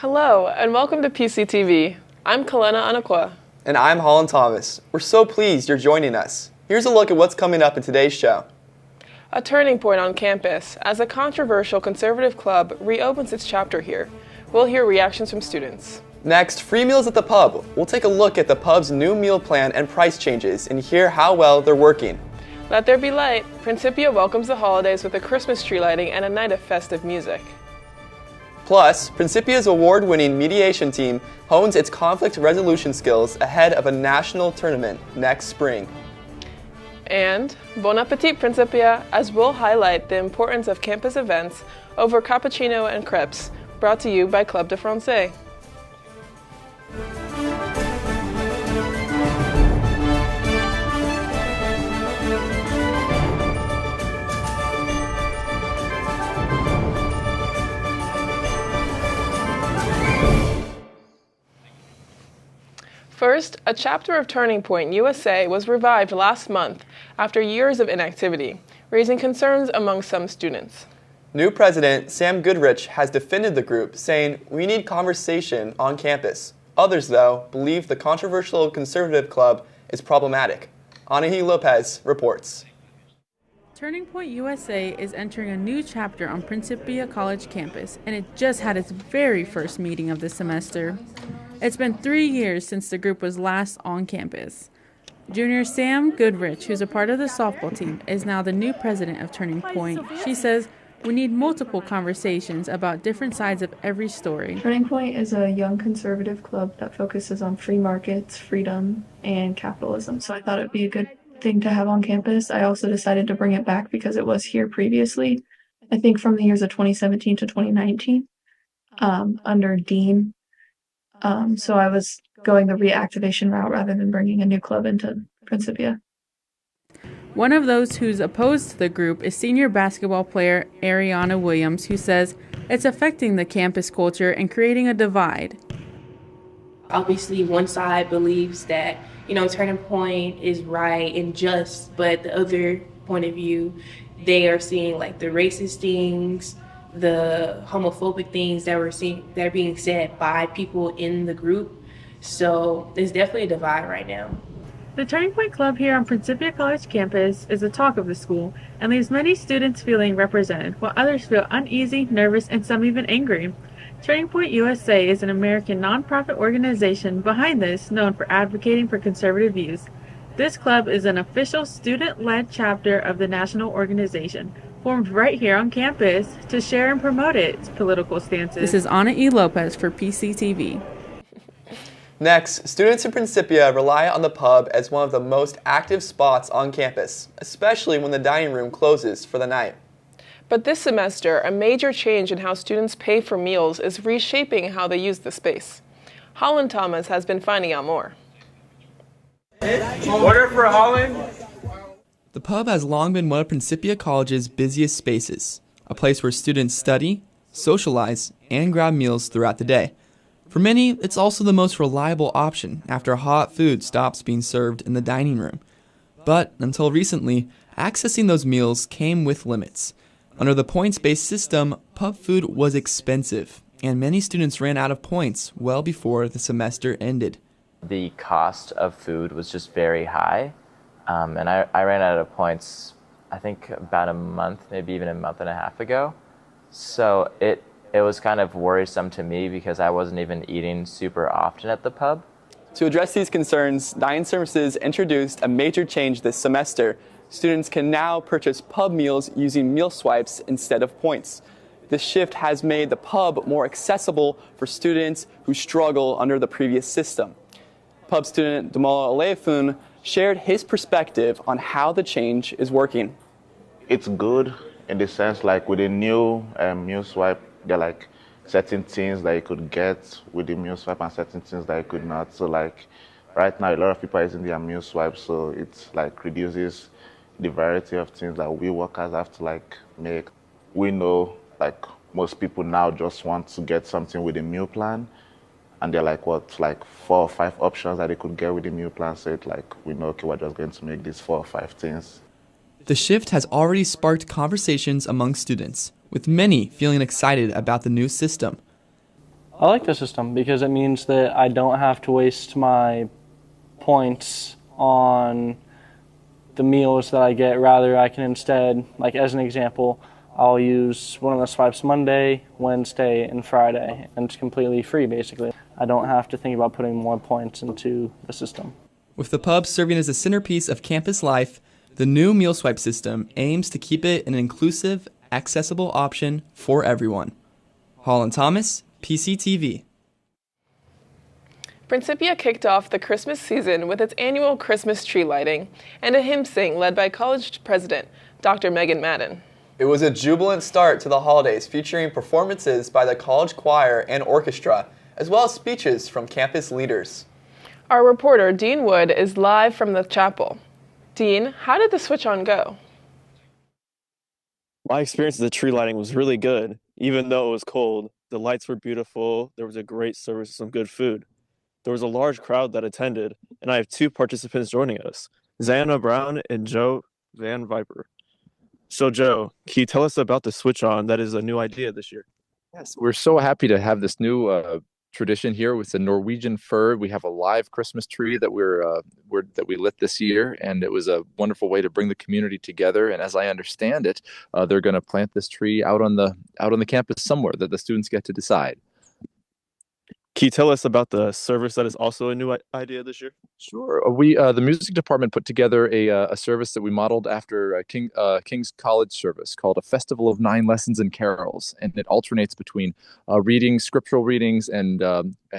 Hello, and welcome to Pctv. I'm Kalena Anakwa. And I'm Holland Thomas. We're so pleased you're joining us. Here's a look at what's coming up in today's show. A turning point on campus as a controversial conservative club reopens its chapter here. We'll hear reactions from students. Next, free meals at the pub. We'll take a look at the pub's new meal plan and price changes and hear how well they're working. Let there be light. Principia welcomes the holidays with a Christmas tree lighting and a night of festive music. Plus, Principia's award-winning mediation team hones its conflict resolution skills ahead of a national tournament next spring. And bon appetit, Principia, as we'll highlight the importance of campus events over cappuccino and crepes, brought to you by Club de Francais. First, a chapter of Turning Point USA was revived last month after years of inactivity, raising concerns among some students. New president Sam Goodrich has defended the group, saying, "We need conversation on campus." Others, though, believe the controversial conservative club is problematic. Anahi Lopez reports. Turning Point USA is entering a new chapter on Principia College campus, and it just had its very first meeting of the semester. It's been 3 years since the group was last on campus. Junior Sam Goodrich, who's a part of the softball team, is now the new president of Turning Point. She says, "We need multiple conversations about different sides of every story." Turning Point is a young conservative club that focuses on free markets, freedom, and capitalism. So I thought it'd be a good thing to have on campus. I also decided to bring it back because it was here previously, I think from the years of 2017 to 2019, under Dean. So I was going the reactivation route rather than bringing a new club into Principia. One of those who's opposed to the group is senior basketball player Ariana Williams, who says it's affecting the campus culture and creating a divide. Obviously, one side believes that, Turning Point is right and just, but the other point of view, they are seeing like the racist things, the homophobic things that are being said by people in the group. So there's definitely a divide right now. The Turning Point Club here on Principia College campus is the talk of the school and leaves many students feeling represented, while others feel uneasy, nervous, and some even angry. Turning Point USA is an American nonprofit organization behind this, known for advocating for conservative views. This club is an official student-led chapter of the national organization, formed right here on campus to share and promote its political stances. This is Ana E. Lopez for PCTV. Next, students in Principia rely on the pub as one of the most active spots on campus, especially when the dining room closes for the night. But this semester, a major change in how students pay for meals is reshaping how they use the space. Holland Thomas has been finding out more. Order for Holland. The pub has long been one of Principia College's busiest spaces, a place where students study, socialize, and grab meals throughout the day. For many, it's also the most reliable option after hot food stops being served in the dining room. But until recently, accessing those meals came with limits. Under the points-based system, pub food was expensive, and many students ran out of points well before the semester ended. The cost of food was just very high, and I ran out of points, I think about a month, maybe even a month and a half ago. So it was kind of worrisome to me because I wasn't even eating super often at the pub. To address these concerns, Dine Services introduced a major change this semester. Students can now purchase pub meals using meal swipes instead of points. This shift has made the pub more accessible for students who struggle under the previous system. Pub student Damola Oleifun shared his perspective on how the change is working. It's good in the sense like with the new meal swipe, there are like certain things that you could get with the meal swipe and certain things that you could not. So like right now, a lot of people are using their meal swipe, so it's like reduces the variety of things that we workers have to like make. We know like most people now just want to get something with a meal plan, and they're like like 4 or 5 options that they could get with the meal plan. So it's like we know, okay, we're just going to make these 4 or 5 things. The shift has already sparked conversations among students, with many feeling excited about the new system. I like the system because it means that I don't have to waste my points on the meals that I get. Rather, I can instead, like as an example, I'll use one of the swipes Monday, Wednesday, and Friday, and it's completely free basically. I don't have to think about putting more points into the system. With the pub serving as a centerpiece of campus life, the new meal swipe system aims to keep it an inclusive, accessible option for everyone. Holland Thomas, Pctv. Principia kicked off the Christmas season with its annual Christmas tree lighting and a hymn sing led by college president Dr. Megan Madden. It was a jubilant start to the holidays, featuring performances by the college choir and orchestra, as well as speeches from campus leaders. Our reporter, Dean Wood, is live from the chapel. Dean, how did the switch on go? My experience at the tree lighting was really good. Even though it was cold, the lights were beautiful, there was a great service, some good food. There was a large crowd that attended, and I have two participants joining us, Zayana Brown and Joe Van Viper. So Joe, can you tell us about the switch on that is a new idea this year? Yes, we're so happy to have this new tradition here with the Norwegian fir. We have a live Christmas tree that we lit this year, and it was a wonderful way to bring the community together. And as I understand it, they're going to plant this tree out on the campus somewhere that the students get to decide. Can you tell us about the service that is also a new idea this year? Sure. We the music department put together a service that we modeled after King's College service called a Festival of 9 Lessons and Carols, and it alternates between readings, scriptural readings, and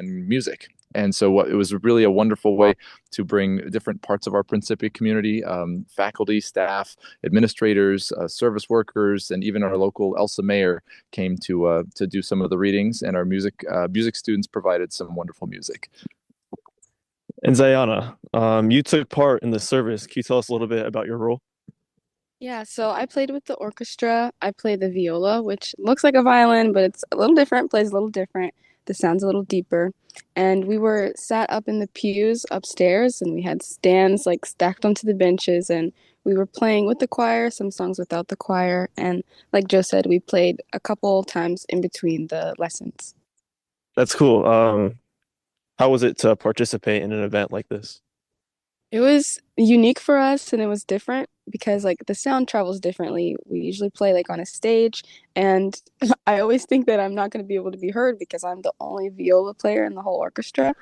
music. And so it was really a wonderful way to bring different parts of our Principia community, faculty, staff, administrators, service workers, and even our local Elsa Mayor came to do some of the readings, and our music students provided some wonderful music. And Zayana, you took part in the service. Can you tell us a little bit about your role? Yeah, so I played with the orchestra. I played the viola, which looks like a violin, but it's a little different, plays a little different. The sound's a little deeper. And we were sat up in the pews upstairs, and we had stands like stacked onto the benches, and we were playing with the choir, some songs without the choir. And like Joe said, we played a couple times in between the lessons. That's cool. How was it to participate in an event like this? It was unique for us, and it was different because like the sound travels differently. We usually play like on a stage, and I always think that I'm not going to be able to be heard because I'm the only viola player in the whole orchestra.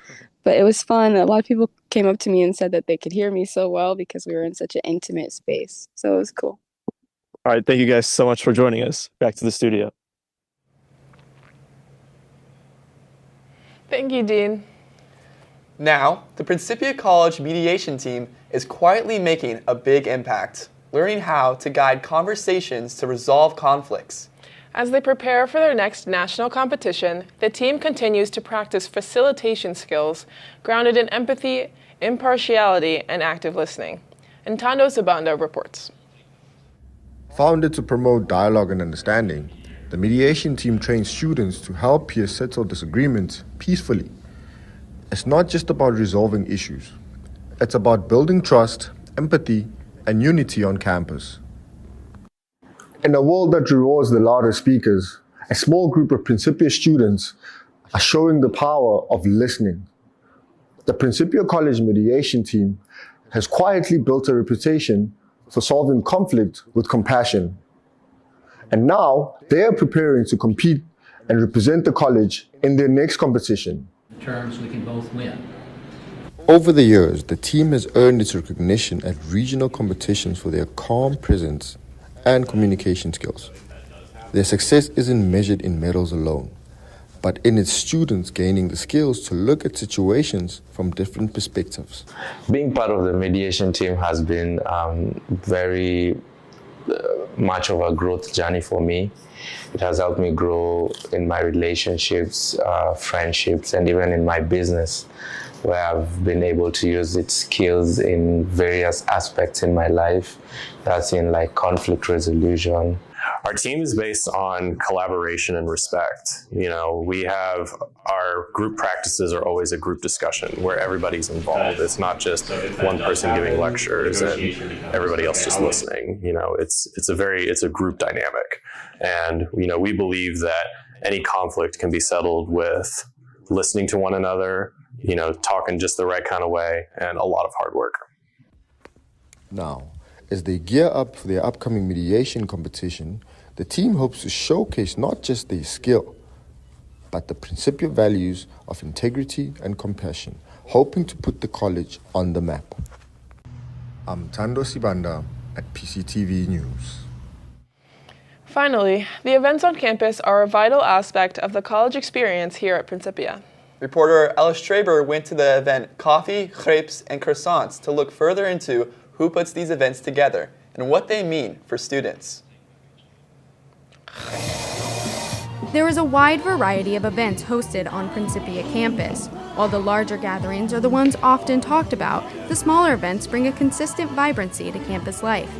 But it was fun. A lot of people came up to me and said that they could hear me so well because we were in such an intimate space. So it was cool. All right, thank you guys so much for joining us. Back to the studio. Thank you, Dean. Now, the Principia College mediation team is quietly making a big impact, learning how to guide conversations to resolve conflicts. As they prepare for their next national competition, the team continues to practice facilitation skills grounded in empathy, impartiality, and active listening. Ntando Sabanda reports. Founded to promote dialogue and understanding, the mediation team trains students to help peers settle disagreements peacefully. It's not just about resolving issues. It's about building trust, empathy, and unity on campus. In a world that rewards the louder speakers, a small group of Principia students are showing the power of listening. The Principia College mediation team has quietly built a reputation for solving conflict with compassion. And now they are preparing to compete and represent the college in their next competition. Terms we can both win. Over the years, the team has earned its recognition at regional competitions for their calm presence and communication skills. Their success isn't measured in medals alone, but in its students gaining the skills to look at situations from different perspectives. Being part of the mediation team has been very much of a growth journey for me. It has helped me grow in my relationships, friendships, and even in my business, where I've been able to use its skills in various aspects in my life. That's in like conflict resolution. Our team is based on collaboration and respect. You know, we have our group practices are always a group discussion where everybody's involved. It's not just one person giving lectures and everybody else just listening. You know, it's a group dynamic. And, you know, we believe that any conflict can be settled with listening to one another, talking just the right kind of way, and a lot of hard work. Now, as they gear up for their upcoming mediation competition, the team hopes to showcase not just their skill, but the principal values of integrity and compassion, hoping to put the college on the map. I'm Tando Sibanda at Pctv News. Finally, the events on campus are a vital aspect of the college experience here at Principia. Reporter Ella Straber went to the event Coffee, Crepes, and Croissants to look further into who puts these events together and what they mean for students. There is a wide variety of events hosted on Principia campus. While the larger gatherings are the ones often talked about, the smaller events bring a consistent vibrancy to campus life.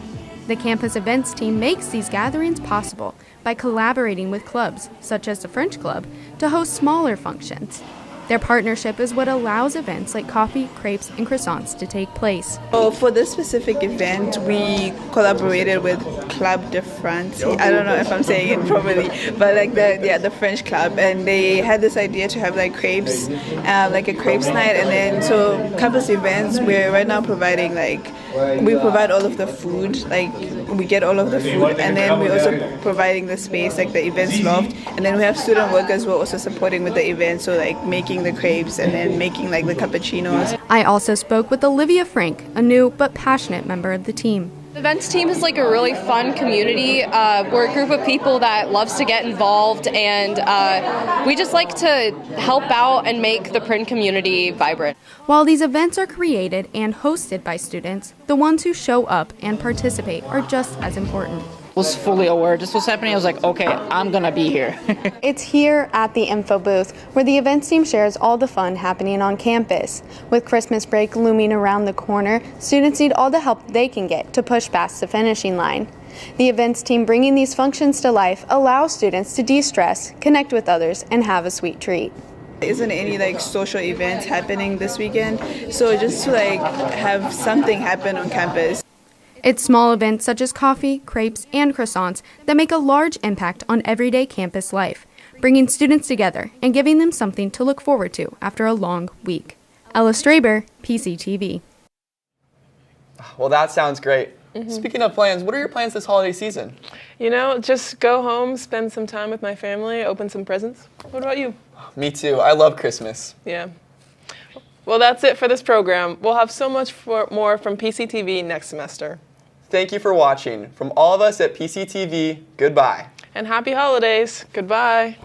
The campus events team makes these gatherings possible by collaborating with clubs, such as the French Club, to host smaller functions. Their partnership is what allows events like coffee, crepes, and croissants to take place. For this specific event, we collaborated with Club de France. I don't know if I'm saying it properly, but the French Club, and they had this idea to have crepes, like a crepes night, and then so campus events. We're right now providing we provide all of the food, we get all of the food, and then we're also providing the space, the events loft, and then we have student workers who are also supporting with the event, so making the crepes and then making the cappuccinos. I also spoke with Olivia Frank, a new but passionate member of the team. The events team is a really fun community. We're a group of people that loves to get involved, and we just like to help out and make the print community vibrant. While these events are created and hosted by students, the ones who show up and participate are just as important. Was fully aware this was happening. I was like, okay, I'm gonna be here. It's here at the info booth where the events team shares all the fun happening on campus. With Christmas break looming around the corner, students need all the help they can get to push past the finishing line. The events team bringing these functions to life allows students to de-stress, connect with others, and have a sweet treat. Isn't any social events happening this weekend? So just to have something happen on campus. It's small events such as coffee, crepes, and croissants that make a large impact on everyday campus life, bringing students together and giving them something to look forward to after a long week. Ella Straber, Pctv. Well, that sounds great. Mm-hmm. Speaking of plans, what are your plans this holiday season? Just go home, spend some time with my family, open some presents. What about you? Me too. I love Christmas. Yeah. Well, that's it for this program. We'll have so much more from PCTV next semester. Thank you for watching. From all of us at PCTV, goodbye. And happy holidays. Goodbye.